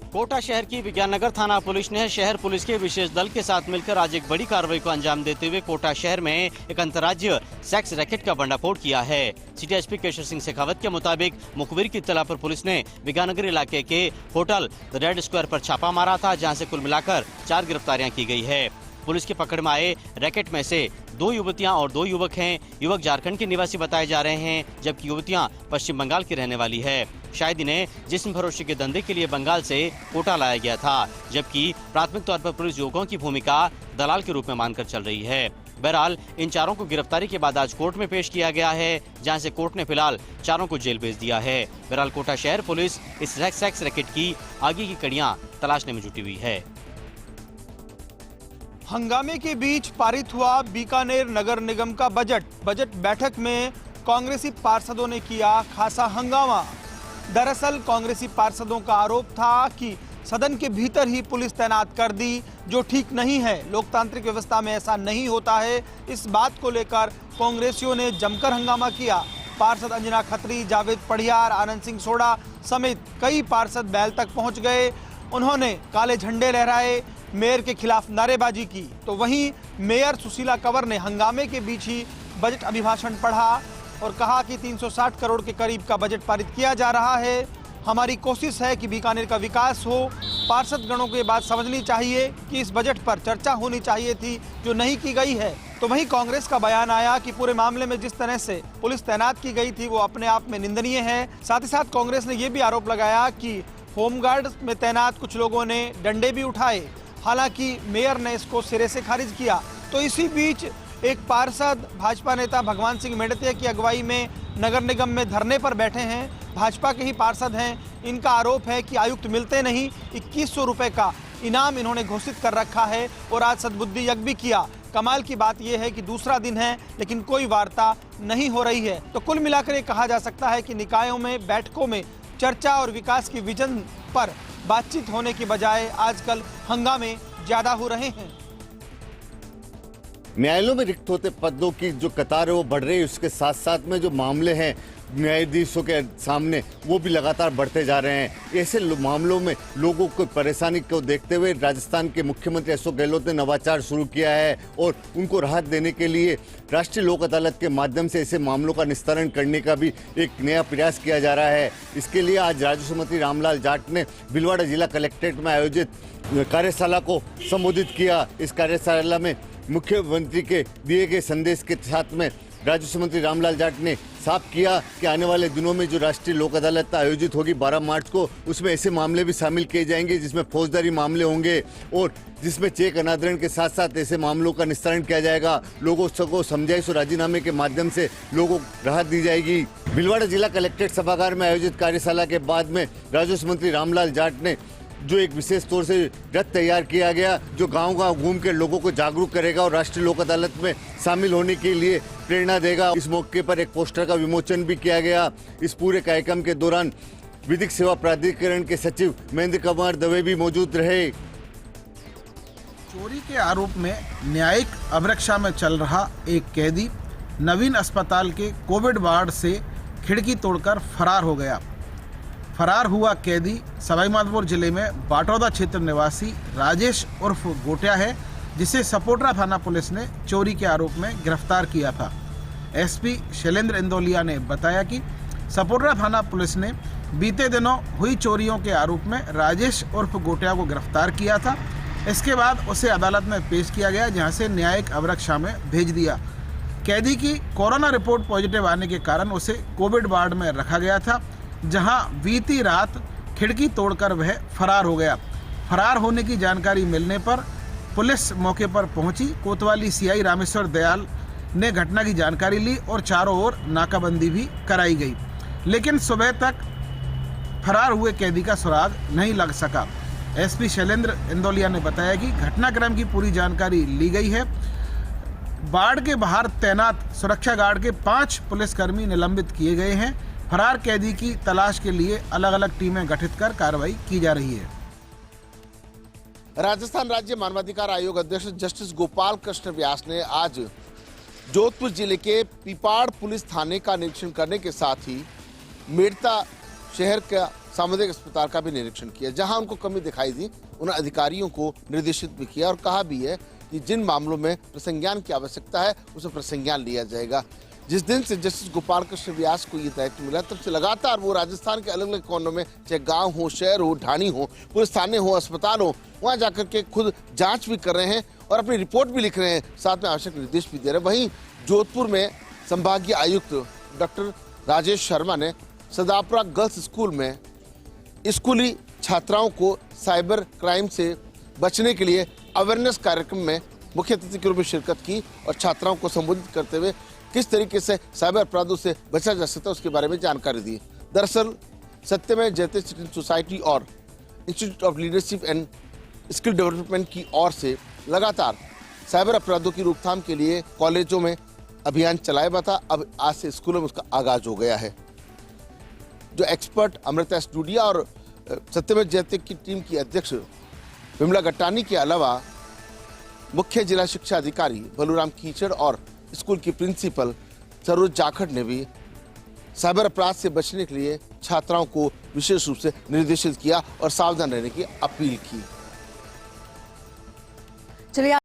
कोटा शहर की विज्ञाननगर थाना पुलिस ने शहर पुलिस के विशेष दल के साथ मिलकर आज एक बड़ी कार्रवाई को अंजाम देते हुए कोटा शहर में एक अंतर्राज्यीय सेक्स रैकेट का भंडाफोड़ किया है। सिटी एसपी केशर सिंह शेखावत के मुताबिक मुखबिर की इत्तला पर पुलिस ने विज्ञाननगर इलाके के होटल द रेड स्क्वायर पर छापा मारा था, जहाँ से कुल मिलाकर 4 गिरफ्तारियां की गई है। पुलिस की पकड़ में आए रैकेट में से 2 युवतियां और 2 युवक हैं। युवक झारखंड के निवासी बताए जा रहे हैं, जबकि युवतियां पश्चिम बंगाल की रहने वाली है। शायद इन्हें जिस्म फरोशी के धंधे के लिए बंगाल से कोटा लाया गया था, जबकि प्राथमिक तौर पर पुलिस युवकों की भूमिका दलाल के रूप में मानकर चल रही है। बहरहाल इन चारों को गिरफ्तारी के बाद आज कोर्ट में पेश किया गया है, जहां से कोर्ट ने फिलहाल चारों को जेल भेज दिया है। बहरहाल कोटा शहर पुलिस इस सेक्स रैकेट की आगे की कड़ियां तलाशने में जुटी हुई है। हंगामे के बीच पारित हुआ बीकानेर नगर निगम का बजट बैठक में कांग्रेसी पार्षदों ने किया खासा हंगामा। दरअसल कांग्रेसी पार्षदों का आरोप था कि सदन के भीतर ही पुलिस तैनात कर दी, जो ठीक नहीं है। लोकतांत्रिक व्यवस्था में ऐसा नहीं होता है। इस बात को लेकर कांग्रेसियों ने जमकर हंगामा किया। पार्षद अंजना खत्री, जावेद पढ़ियार, आनंद सिंह सोढ़ा समेत कई पार्षद बैल तक पहुंच गए। उन्होंने काले झंडे लहराए, मेयर के खिलाफ नारेबाजी की। तो वहीं मेयर सुशीला कंवर ने हंगामे के बीच ही बजट अभिभाषण पढ़ा और कहा कि 360 करोड़ के करीब का बजट पारित किया जा रहा है। हमारी कोशिश है कि बीकानेर का विकास हो। पार्षद गणों को ये बात समझनी चाहिए कि इस बजट पर चर्चा होनी चाहिए थी, जो नहीं की गई है। तो वहीं कांग्रेस का बयान आया कि पूरे मामले में जिस तरह से पुलिस तैनात की गई थी वो अपने आप में निंदनीय है। साथ ही साथ कांग्रेस ने ये भी आरोप लगाया कि होमगार्ड में तैनात कुछ लोगों ने डंडे भी उठाए। हालांकि मेयर ने इसको सिरे से खारिज किया। तो इसी बीच एक पार्षद भाजपा नेता भगवान सिंह मेड़ते की अगुवाई में नगर निगम में धरने पर बैठे हैं। भाजपा के ही पार्षद हैं। इनका आरोप है कि आयुक्त मिलते नहीं 2100 रुपए का इनाम इन्होंने घोषित कर रखा है और आज सद्बुद्धि यज्ञ भी किया। कमाल की बात यह है कि दूसरा दिन है लेकिन कोई वार्ता नहीं हो रही है। तो कुल मिलाकर ये कहा जा सकता है कि निकायों में बैठकों में चर्चा और विकास की विजन पर बातचीत होने की बजाय आजकल हंगामे ज्यादा हो रहे हैं। न्यायालयों में रिक्त होते पदों की जो कतार है वो बढ़ रही है, उसके साथ साथ में जो मामले हैं न्यायाधीशों के सामने वो भी लगातार बढ़ते जा रहे हैं। ऐसे मामलों में लोगों को परेशानी को देखते हुए राजस्थान के मुख्यमंत्री अशोक गहलोत ने नवाचार शुरू किया है और उनको राहत देने के लिए राष्ट्रीय लोक अदालत के माध्यम से ऐसे मामलों का निस्तारण करने का भी एक नया प्रयास किया जा रहा है। इसके लिए आज राजस्व मंत्री रामलाल जाट ने भीलवाड़ा जिला कलेक्ट्रेट में आयोजित कार्यशाला को संबोधित किया। इस कार्यशाला में मुख्यमंत्री के दिए गए संदेश के साथ में राजस्व मंत्री रामलाल जाट ने साफ किया कि आने वाले दिनों में जो राष्ट्रीय लोक अदालत आयोजित होगी 12 मार्च को, उसमें ऐसे मामले भी शामिल किए जाएंगे जिसमें फौजदारी मामले होंगे और जिसमें चेक अनादरण के साथ साथ ऐसे मामलों का निस्तारण किया जाएगा। लोगों को समझाइश और राजीनामे के माध्यम से लोगों को राहत दी जाएगी। भीलवाड़ा जिला कलेक्ट्रेट सभागार में आयोजित कार्यशाला के बाद में राजस्व मंत्री रामलाल जाट ने जो एक विशेष तौर से रथ तैयार किया गया, जो गांव-गांव घूम के लोगों को जागरूक करेगा और राष्ट्रीय लोक अदालत में शामिल होने के लिए प्रेरणा देगा। इस मौके पर एक पोस्टर का विमोचन भी किया गया। इस पूरे कार्यक्रम के दौरान विधिक सेवा प्राधिकरण के सचिव महेंद्र कुमार दवे भी मौजूद रहे। चोरी के आरोप में न्यायिक अभिरक्षा में चल रहा एक कैदी नवीन अस्पताल के कोविड वार्ड से खिड़की तोड़कर फरार हो गया। फरार हुआ कैदी सवाईमाधोपुर जिले में बाटौदा क्षेत्र निवासी राजेश उर्फ गोटिया है, जिसे सपोटरा थाना पुलिस ने चोरी के आरोप में गिरफ्तार किया था। एसपी शैलेंद्र इंदौलिया ने बताया कि सपोटरा थाना पुलिस ने बीते दिनों हुई चोरियों के आरोप में राजेश उर्फ गोटिया को गिरफ्तार किया था। इसके बाद उसे अदालत में पेश किया गया, जहां से न्यायिक अभिरक्षा में भेज दिया। कैदी की कोरोना रिपोर्ट पॉजिटिव आने के कारण उसे कोविड वार्ड में रखा गया था, जहां बीती रात खिड़की तोड़कर वह फरार हो गया। फरार होने की जानकारी मिलने पर पुलिस मौके पर पहुंची। कोतवाली सीआई रामेश्वर दयाल ने घटना की जानकारी ली और चारों ओर नाकाबंदी भी कराई गई, लेकिन सुबह तक फरार हुए कैदी का सुराग नहीं लग सका। एसपी शैलेंद्र इंदौलिया ने बताया कि घटनाक्रम की पूरी जानकारी ली गई है। वार्ड के बाहर तैनात सुरक्षा गार्ड के 5 पुलिसकर्मी निलंबित किए गए हैं। फरार कैदी की तलाश के लिए अलग अलग टीमें गठित कर कार्रवाई की जा रही है। राजस्थान राज्य मानवाधिकार आयोग अध्यक्ष जस्टिस गोपाल कृष्ण व्यास ने आज जोधपुर जिले के पिपाड़ पुलिस थाने का निरीक्षण करने के साथ ही मेड़ता शहर का सामुदायिक अस्पताल का भी निरीक्षण किया। जहां उनको कमी दिखाई दी, उन अधिकारियों को निर्देशित भी किया और कहा भी है कि जिन मामलों में प्रसंज्ञान की आवश्यकता है उसे प्रसंज्ञान लिया जाएगा। जिस दिन से जस्टिस गोपाल कृष्ण व्यास को ये दायित्व मिला, तब से लगातार वो राजस्थान के अलग अलग कोनों में, चाहे गांव हो, शहर हो, ढाणी हो, पुलिस थाने हो, अस्पताल हो, वहां जाकर के खुद जांच भी कर रहे हैं और अपनी रिपोर्ट भी लिख रहे हैं, साथ में आवश्यक निर्देश भी दे रहे हैं। वहीं जोधपुर में संभागीय आयुक्त डॉक्टर राजेश शर्मा ने सदापुरा गर्ल्स स्कूल में स्कूली छात्राओं को साइबर क्राइम से बचने के लिए अवेयरनेस कार्यक्रम में मुख्य अतिथि के रूप में शिरकत की और छात्राओं को संबोधित करते हुए किस तरीके से साइबर अपराधों से बचा जा सकता है उसके बारे में जानकारी दी। दरअसल सत्यमेव जयते स्टूडेंट सोसाइटी और institute of leadership and skill development की ओर से लगातार साइबर अपराधों की रोकथाम के लिए कॉलेजों में अभियान चलाया हुआ था। अब आज से स्कूलों में उसका आगाज हो गया है। जो एक्सपर्ट अमृता स्टूडिया और सत्यमेव जयते की टीम की अध्यक्ष विमला गट्टानी के अलावा मुख्य जिला शिक्षा अधिकारी बलूराम कीचड़ और स्कूल की प्रिंसिपल सरोज जाखड़ ने भी साइबर अपराध से बचने के लिए छात्राओं को विशेष रूप से निर्देशित किया और सावधान रहने की अपील की। चलिए